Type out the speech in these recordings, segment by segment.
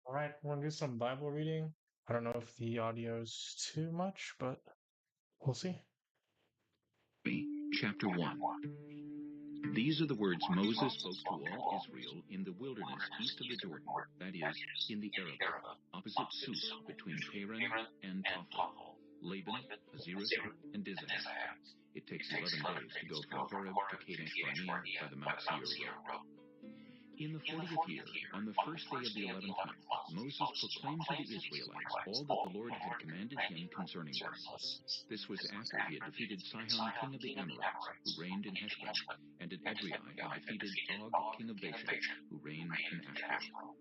All right, we're gonna do some Bible reading. I don't know if the audio's too much, but we'll see. Chapter 1. These are the words Moses spoke to all Israel in the wilderness east of the Jordan, that is, in the Arabah, opposite Suf, between Paran and Tophel, Laban, Azirah, and Dizahab. It takes 11 days to go from Horeb to Kadesh Barnea by the Mount Seir road. In the 40th year, on the first day of the 11th month, Moses proclaimed to the Israelites all that the Lord had commanded him concerning this. This was after he had defeated Sihon, king of the Amorites, who reigned in Heshbon, and at Edrei had defeated Og, king of Bashan, who reigned in Ashtaroth.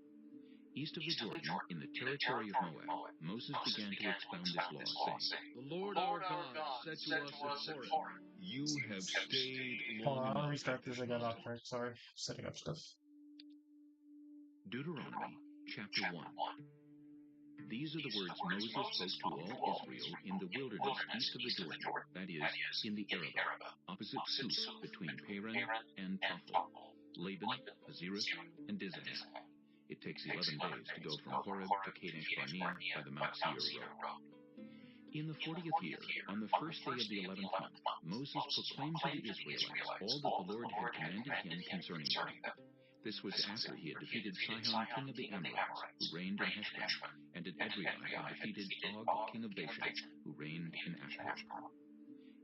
East of the Jordan, in the territory of Moab, Moses began to expound this law, saying, The Lord our God said to us at Horeb, You have stayed Hold long on, I'll enough restart at this this again mountain. after. Sorry, setting up stuff. Deuteronomy, chapter 1. These are the words Moses spoke to all Israel in the wilderness east of the Jordan, that is, in the Arabah, opposite Suf, between Paran and Tophel, Laban, Azirah, and Dizahab. It takes 11 days to go from Horeb to Kadesh Barnea by the Mount Seir road. In the 40th year, on the first day of the 11th month, Moses proclaimed to the Israelites all that the Lord had commanded him concerning them. This was after he had defeated Sihon, king of the Amorites, who reigned in Heshbon, and at Edrei had defeated Og, king of Bashan, who reigned in Ashtaroth.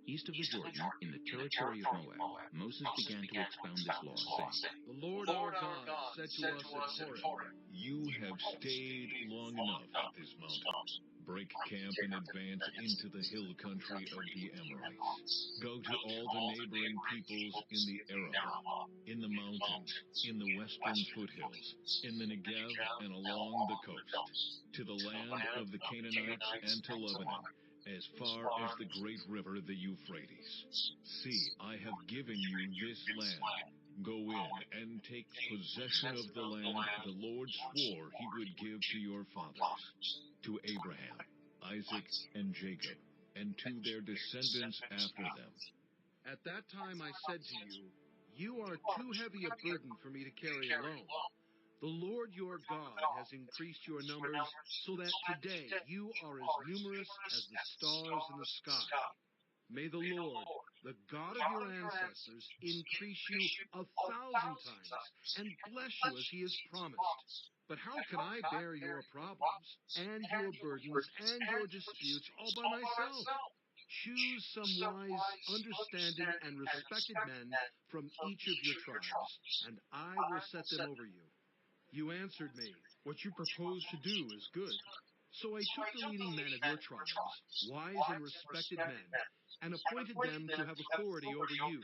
East of the Jordan, in the territory of Moab, Moses began to expound this law, saying, The Lord our God said to us at Horeb, You have stayed long enough at this mountain. Break camp and advance into the hill country of the Amorites. Go to all the neighboring peoples in the Arabah, in the mountains, in the western foothills, in the Negev and along the coast, to the land of the Canaanites and to Lebanon, as far as the great river, the Euphrates. See, I have given you this land. Go in and take possession of the land the Lord swore he would give to your fathers, to Abraham, Isaac, and Jacob, and to their descendants after them. At that time I said to you, you are too heavy a burden for me to carry alone. The Lord your God has increased your numbers so that today you are as numerous as the stars in the sky. May the Lord, the God of your ancestors, increase you 1,000 times and bless you as he has promised. But how can I bear your problems and your burdens and your disputes all by myself? Choose some wise, understanding, and respected men from each of your tribes, and I will set them over you. You answered me, what you propose to do is good. So I took the leading men of your tribes, wise and respected men, and appointed them to have authority over you,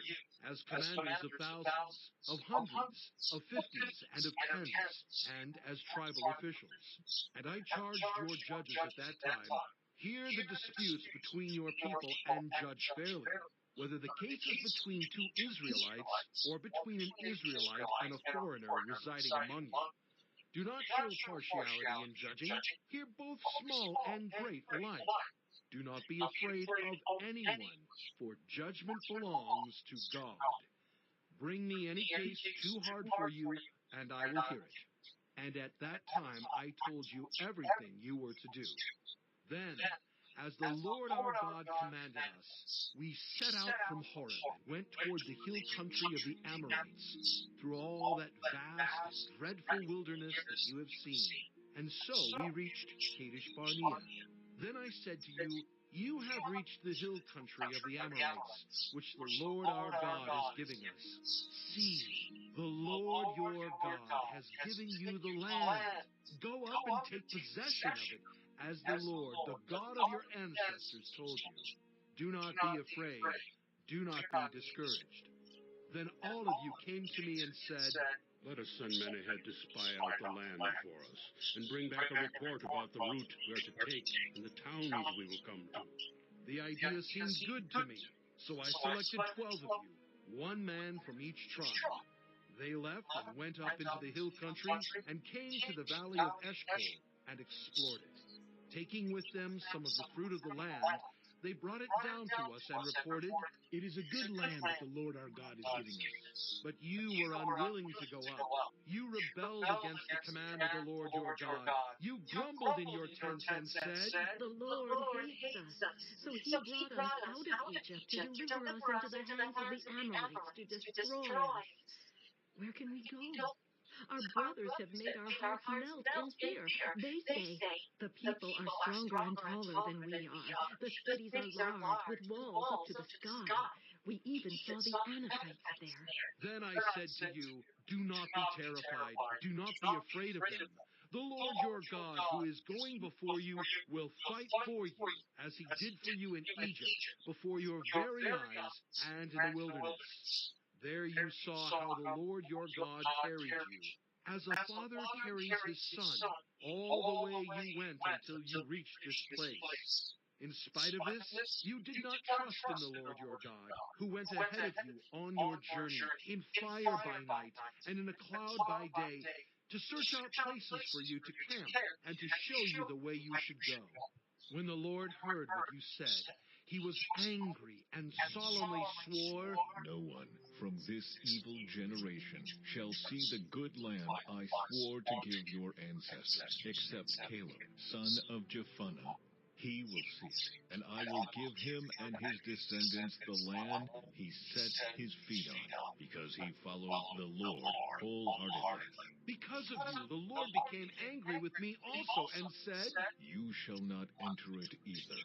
as commanders of thousands, of hundreds, of fifties, and of tens, and as tribal officials. And I charged your judges at that time, hear the disputes between your people and judge fairly, whether the case is between two Israelites or between an Israelite and a foreigner residing among you. Do not show partiality in judging. Hear both small and great alike. Do not be afraid of anyone, for judgment belongs to God. Bring me any case too hard for you, and I will hear it. And at that time I told you everything you were to do. Then, as the Lord our God commanded us, we set out from Horeb and went toward the hill country of the Amorites, through all that vast and dreadful wilderness that you have seen. And so we reached Kadesh Barnea. Then I said to you, you have reached the hill country of the Amorites, which the Lord our God is giving us. See, the Lord your God has given you the land. Go up and take possession of it, as the Lord, the God of your ancestors, told you. Do not be afraid. Do not be discouraged. Then all of you came to me and said, let us send men ahead to spy out the land for us, and bring back a report about the route we are to take and the towns we will come to. The idea seemed good to me, so I selected 12 of you, one man from each tribe. They left and went up into the hill country and came to the valley of Eshcol and explored it. Taking with them some of the fruit of the land, They brought it down to us and reported, "It is a good land that the Lord our God is giving us." But you were unwilling to go up. You rebelled against the command of the Lord your God. You grumbled in your tents and said, "The Lord hates us, so he brought us out of Egypt to deliver us into the hands of the Amorites to destroy us. Where can we go? Our brothers have made our hearts melt in fear. They say, 'The people are stronger and taller than we are. The cities are large, with walls up to the sky. We even saw the Anakites there.'" Then I said to you, "Do not be terrified. Do not be afraid of them. The Lord your God, who is going before you, will fight for you, as he did for you in Egypt, before your very eyes and in the wilderness. There you saw how the Lord your God carried you, as a father carries his son, all the way you went until you reached this place. In spite of this, you did not trust in the Lord your God, who went ahead of you on your journey, in fire by night and in a cloud by day, to search out places for you to camp and to show you the way you should go. When the Lord heard what you said, he was angry and solemnly swore, No one from this evil generation shall see the good land I swore to give your ancestors, except Caleb, son of Jephunneh. He will see it, and I will give him and his descendants the land he set his feet on, because he followed the Lord wholeheartedly. "Because of you, the Lord became angry with me also and said, You shall not enter it either.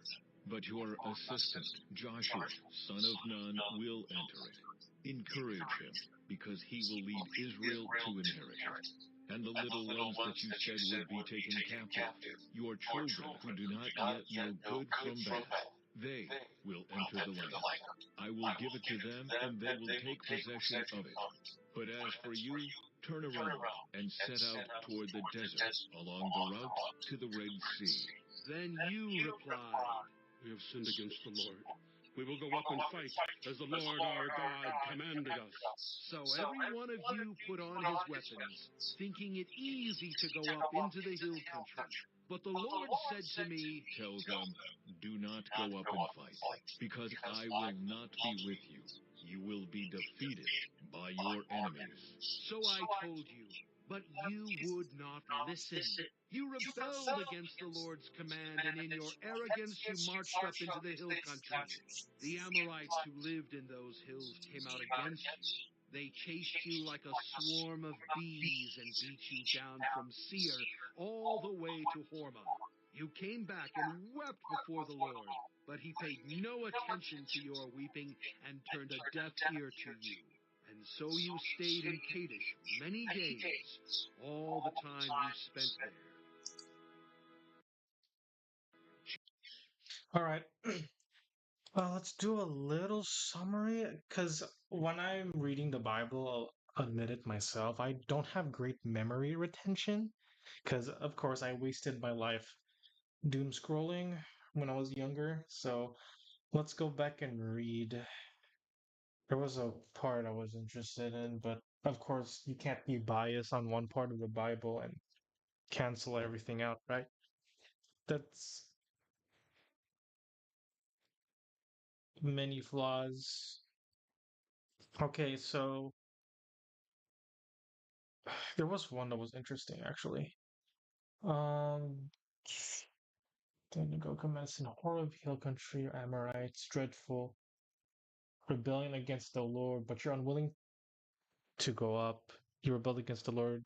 But your assistant, Joshua, son of Nun, will enter it. Encourage him, because he will lead Israel to inherit it. And the little ones that you said would be taken captive, your children who do not yet know good from bad, they will enter the land. I will give it to them, and they will take possession of it. But as for you, turn around and set out toward the desert, along the route to the Red Sea." Then you replied, "We have sinned against the Lord. We will go up and fight, as the Lord our God commanded us." So every one of you put on his weapons, thinking it easy to go up into the hill country. But the Lord said to me, Tell them, do not go up and fight, because I will not be with you. You will be defeated by your enemies. "So I told you, but you would not listen. You rebelled against the Lord's command, and in your arrogance you marched up into the hill country. The Amorites who lived in those hills came out against you. They chased you like a swarm of bees and beat you down from Seir all the way to Hormah. You came back and wept before the Lord, but he paid no attention to your weeping and turned a deaf ear to you. And so you stayed in Kadesh many days, all the time you spent there." All right. Well, let's do a little summary because when I'm reading the Bible, I'll admit it myself, I don't have great memory retention because, of course, I wasted my life doom scrolling when I was younger. So let's go back and read. There was a part I was interested in, but of course, you can't be biased on one part of the Bible and cancel everything out, right? That's many flaws. Okay, so there was one that was interesting actually. Um, then you go commence in Horeb Hill Country, Amorites, dreadful rebellion against the Lord, but you're unwilling to go up. You rebelled against the Lord,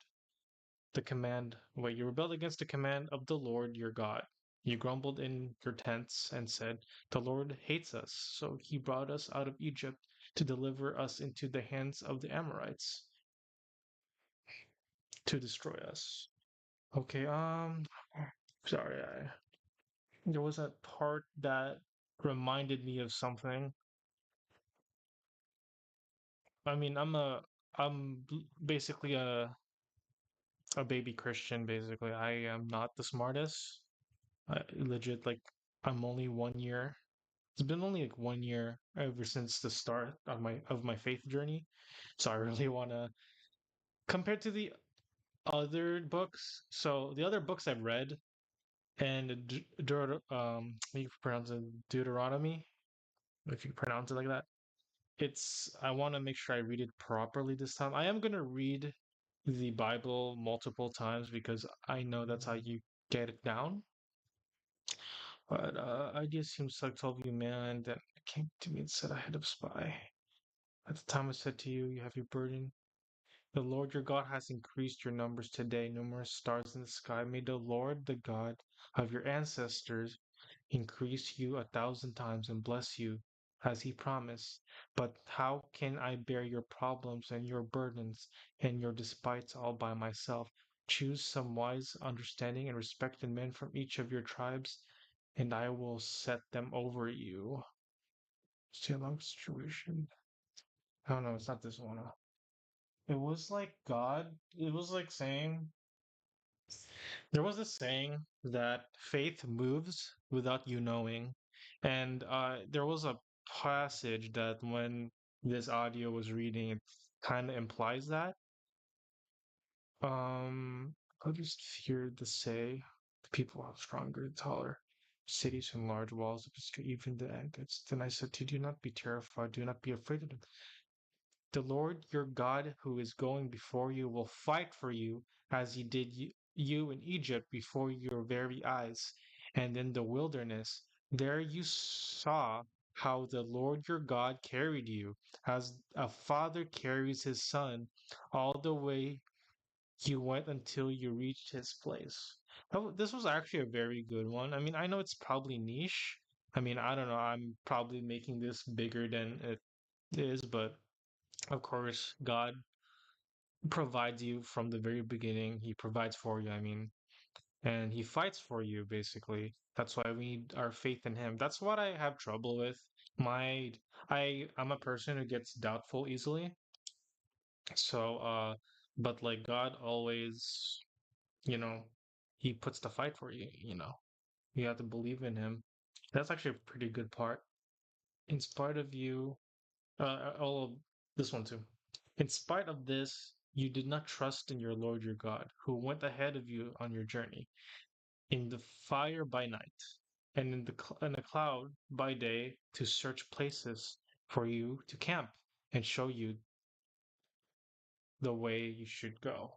you rebelled against the command of the Lord your God. You grumbled in your tents and said, "The Lord hates us, so he brought us out of Egypt to deliver us into the hands of the Amorites to destroy us." Okay, sorry, there was a part that reminded me of something. I mean, basically a baby Christian. Basically, I am not the smartest. Legit, like I'm only 1 year. It's been only like 1 year ever since the start of my faith journey. So I really want to compared to the other books. So the other books I've read, And you pronounce it Deuteronomy, if you pronounce it like that. I want to make sure I read it properly this time. I am going to read the Bible multiple times because I know that's how you get it down. But idea seems like told you, man, that came to me and said I had a spy. At the time I said to you, you have your burden. The Lord your God has increased your numbers today, numerous stars in the sky. May the Lord, the God of your ancestors, increase you 1,000 times and bless you as he promised. But how can I bear your problems and your burdens and your despites all by myself? Choose some wise, understanding, and respected men from each of your tribes, and I will set them over you. See a long situation. Oh no, it's not this one. It was like God, it was like saying, there was a saying that faith moves without you knowing. And there was a passage that when this audio was reading, it kind of implies that. I'll just hear the say, the people are stronger and taller, cities and large walls, even the anchors. Then I said to you, do not be terrified, do not be afraid of them. The Lord your God, who is going before you, will fight for you as he did you in Egypt before your very eyes. And in the wilderness, there you saw how the Lord your God carried you, as a father carries his son, all the way you went until you reached his place. This was actually a very good one. I mean, I know it's probably niche. I mean, I don't know. I'm probably making this bigger than it is, but of course, God provides you from the very beginning. He provides for you, I mean, and He fights for you, basically. That's why we need our faith in Him. That's what I have trouble with. My, I'm a person who gets doubtful easily. So, but like God always, you know, He puts the fight for you, you know. You have to believe in Him. That's actually a pretty good part. In spite of you, all of this one too. In spite of this, you did not trust in your Lord your God, who went ahead of you on your journey, in the fire by night, and in the cloud by day, to search places for you to camp and show you the way you should go.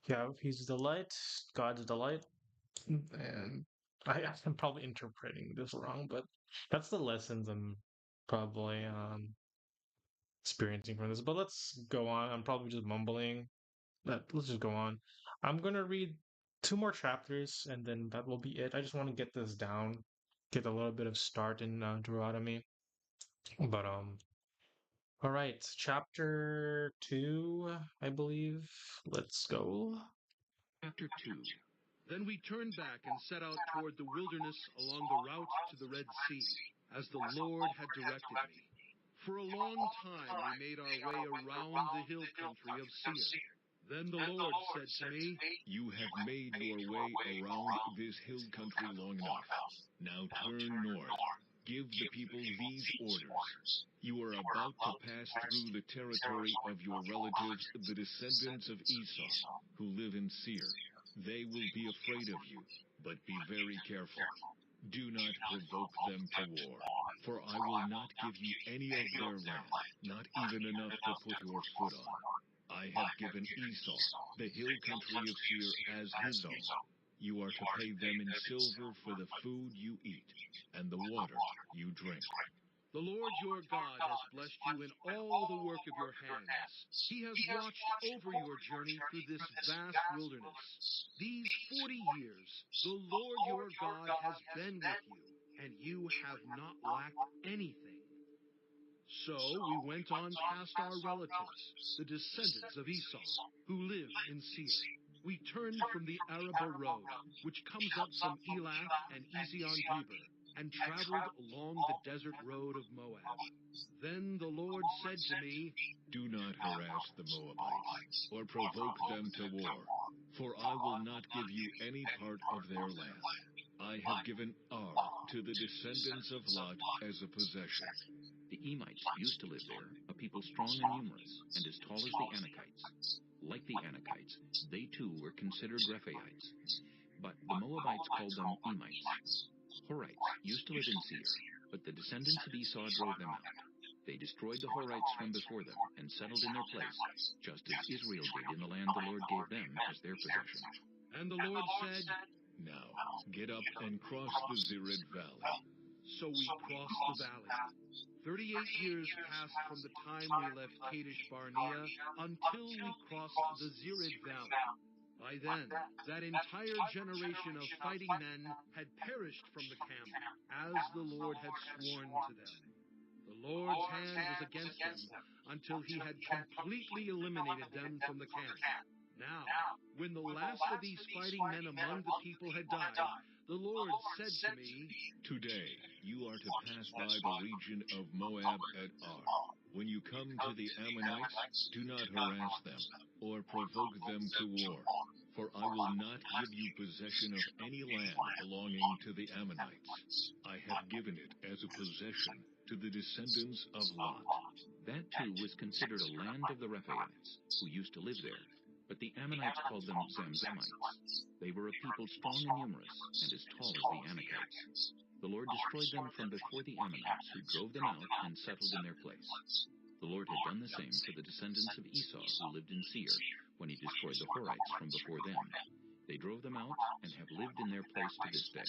Yeah, He's the light, God's the light, and I'm probably interpreting this wrong, but that's the lessons I'm probably experiencing from this. But let's go on. I'm probably just mumbling. But let's just go on. I'm gonna read two more chapters, and then that will be it. I just want to get this down, get a little bit of start in Deuteronomy. But all right, chapter 2, I believe. Let's go. Chapter 2. Then we turned back and set out toward the wilderness along the route to the Red Sea, as the Lord had directed me. For a long time we made our way around the hill country of Seir. Then the Lord said to me, You have made your way around this hill country long enough. Now turn north. Give the people these orders. You are about to pass through the territory of your relatives, the descendants of Esau, who live in Seir. They will be afraid of you, but be very careful. Do not provoke them to war, for I will not give you any of their land, not even enough to put your foot on. I have given Esau the hill country of Seir as his own. You are to pay them in silver for the food you eat and the water you drink. the Lord your God has blessed you in all the work of your hands. He has watched over your journey through this vast wilderness. These 40 years, the Lord your God has been with you, and you have not lacked anything. So we went on past our relatives, the descendants of Esau, who live in Seir. We turned from the Arabah road, which comes up from Elath and Ezion-Geber, and traveled along the desert road of Moab. Then the Lord said to me, Do not harass the Moabites or provoke them to war, for I will not give you any part of their land. I have given Ar to the descendants of Lot as a possession. The Emites used to live there, a people strong and numerous, and as tall as the Anakites. Like the Anakites, they too were considered Rephaites. But the Moabites called them Emites. Horites used to live in Seir, but the descendants of Esau drove them out. They destroyed the Horites from before them and settled in their place, just as Israel did in the land the Lord gave them as their possession. And the Lord said, Now, get up and cross the Zirid Valley. So we crossed the valley. 38 years passed from the time we left Kadesh Barnea until we crossed the Zirid Valley. By then, that entire generation of fighting men had perished from the camp, as the Lord had sworn to them. The Lord's hand was against them until he had completely eliminated them from the camp. Now, when the last of these fighting men among the people had died, the Lord said to me, Today you are to pass by the region of Moab at Ar. When you come to the Ammonites, do not harass them or provoke them to war, for I will not give you possession of any land belonging to the Ammonites. I have given it as a possession to the descendants of Lot. That too was considered a land of the Rephaites, who used to live there, but the Ammonites called them Zamzamites. They were a people strong and numerous, and as tall as the Anakites. The Lord destroyed them from before the Ammonites, who drove them out and settled in their place. The Lord had done the same for the descendants of Esau who lived in Seir, when he destroyed the Horites from before them. They drove them out and have lived in their place to this day.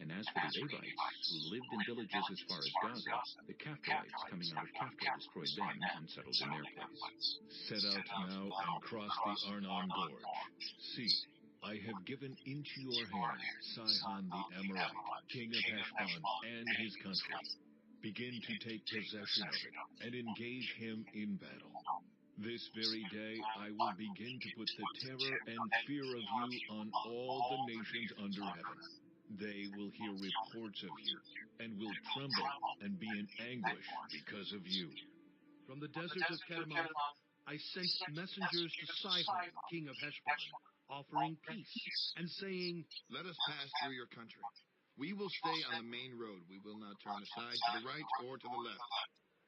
And as for the Avites, who lived in villages as far as Gaza, the Caphtorites coming out of Caphtor destroyed them and settled in their place. Set out now and cross the Arnon Gorge. See, I have given into your hand Sihon the Amorite, king of Heshbon, and his country. Begin to take possession of it and engage him in battle. This very day I will begin to put the terror and fear of you on all the nations under heaven. They will hear reports of you and will tremble and be in anguish because of you. From the desert of Kedemoth, I sent messengers to Sihon, king of Heshbon, offering peace and saying, Let us pass through your country. We will stay on the main road. We will not turn aside to the right or to the left.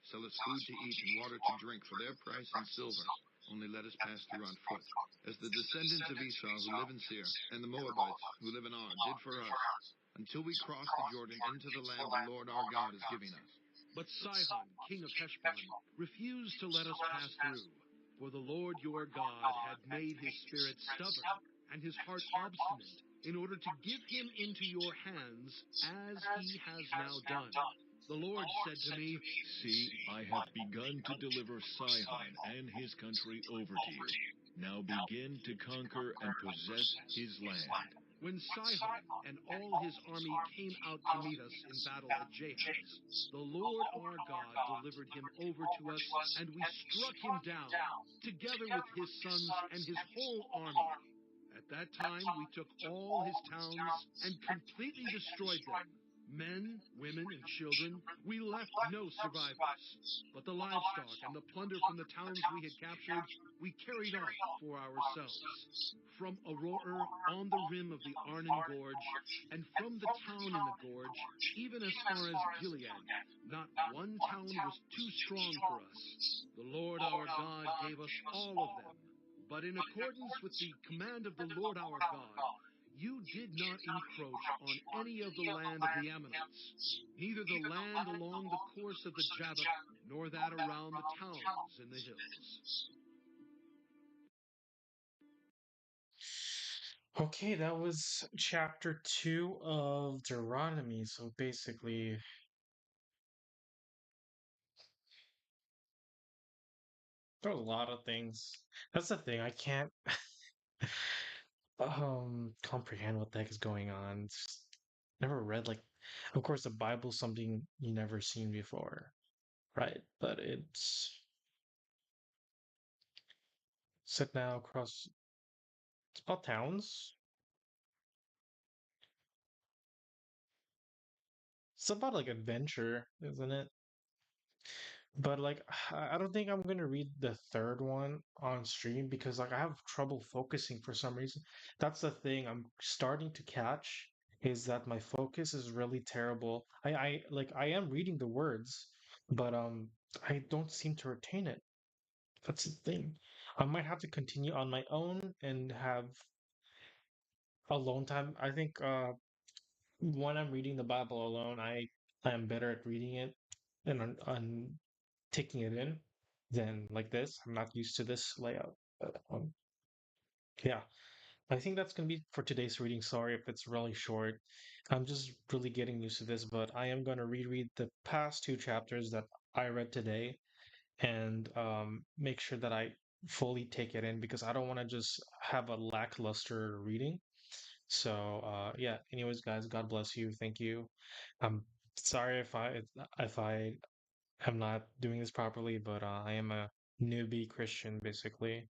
Sell us food to eat and water to drink for their price in silver. Only let us pass through on foot, as the descendants of Esau who live in Seir and the Moabites who live in Ar did for us, until we cross the Jordan into the land the Lord our God is giving us. But Sihon, king of Heshbon, refused to let us pass through, for the Lord your God had made his spirit stubborn and his heart obstinate, in order to give him into your hands, as he has now done. The Lord said to me, See, I have begun to deliver Sihon and his country over to you. Now begin to conquer and possess his land. When Sihon and all his army came out to meet us in battle at Jahaz, the Lord our God delivered him over to us, and we struck him down, together with his sons and his whole army. At that time we took all his towns and completely destroyed them. Men, women, and children, we left no survivors. But the livestock and the plunder from the towns we had captured, we carried off for ourselves. From Aroer on the rim of the Arnon Gorge, and from the town in the gorge, even as far as Gilead, not one town was too strong for us. The Lord our God gave us all of them. But in accordance with the command of the Lord our God, you did not encroach on any of the land of the Ammonites, neither the land along the course of the Jabbok, nor that around the towns in the hills. Okay, that was chapter 2 of Deuteronomy. So basically, there are a lot of things. That's the thing. I can't comprehend what the heck is going on. Never read like, of course, the Bible's something you never seen before, right? But it's set now across. It's about towns. It's about like adventure, isn't it? But like, I don't think I'm gonna read the third one on stream because like I have trouble focusing for some reason. That's the thing I'm starting to catch is that my focus is really terrible. I like I am reading the words, but I don't seem to retain it. That's the thing. I might have to continue on my own and have alone time. I think when I'm reading the Bible alone, I am better at reading it and on taking it in than like this. I'm not used to this layout. But, yeah, I think that's gonna be for today's reading. Sorry if it's really short. I'm just really getting used to this, but I am gonna reread the past two chapters that I read today and make sure that I fully take it in because I don't want to just have a lackluster reading. So yeah. Anyways, guys, God bless you. Thank you. I'm sorry if I am not doing this properly, but I am a newbie Christian basically.